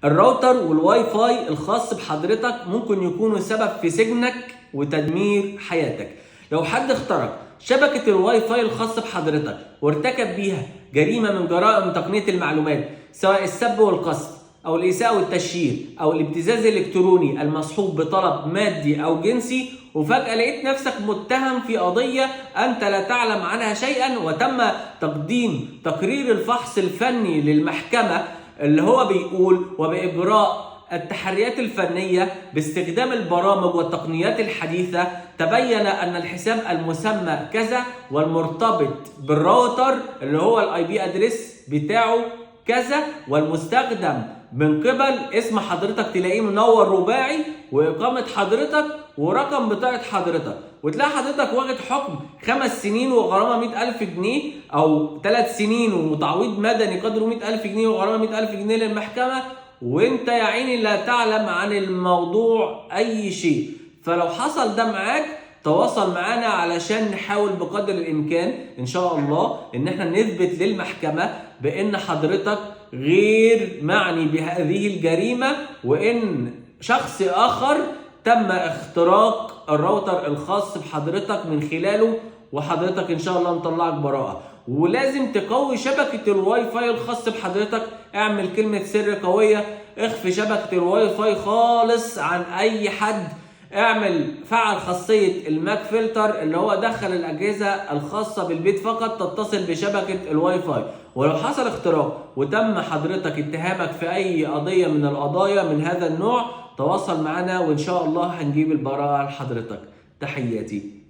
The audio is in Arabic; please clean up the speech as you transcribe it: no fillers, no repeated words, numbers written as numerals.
الراوتر والواي فاي الخاص بحضرتك ممكن يكونوا سبب في سجنك وتدمير حياتك. لو حد اخترق شبكة الواي فاي الخاص بحضرتك وارتكب بيها جريمة من جرائم تقنية المعلومات، سواء السب والقذف أو الإساءة والتشهير أو الابتزاز الإلكتروني المصحوب بطلب مادي أو جنسي، وفجأة لقيت نفسك متهم في قضية أنت لا تعلم عنها شيئا، وتم تقديم تقرير الفحص الفني للمحكمة اللي هو بيقول وبإجراء التحريات الفنية باستخدام البرامج والتقنيات الحديثة تبين أن الحساب المسمى كذا والمرتبط بالراوتر اللي هو الاي بي ادريس بتاعه كذا، والمستخدم من قبل اسم حضرتك تلاقيه منور رباعي وإقامة حضرتك ورقم بطاقة حضرتك، وتلاقي حضرتك واخد حكم 5 سنين وغرامة 100,000 جنيه أو 3 سنين وتعويض مدني قدره 100,000 جنيه وغرامة 100,000 جنيه للمحكمة، وانت يا عيني لا تعلم عن الموضوع أي شيء. فلو حصل ده معاك تواصل معانا علشان نحاول بقدر الامكان ان شاء الله ان احنا نثبت للمحكمة بان حضرتك غير معني بهذه الجريمة، وان شخص اخر تم اختراق الراوتر الخاص بحضرتك من خلاله، وحضرتك ان شاء الله نطلعك براءة. ولازم تقوي شبكة الواي فاي الخاص بحضرتك، اعمل كلمة سر قوية، اخفي شبكة الواي فاي خالص عن اي حد، اعمل فعل خاصية الماك فلتر اللي هو دخل الأجهزة الخاصة بالبيت فقط تتصل بشبكة الواي فاي. ولو حصل اختراق وتم حضرتك اتهامك في أي قضية من القضايا من هذا النوع تواصل معنا وإن شاء الله هنجيب البراءة لحضرتك. تحياتي.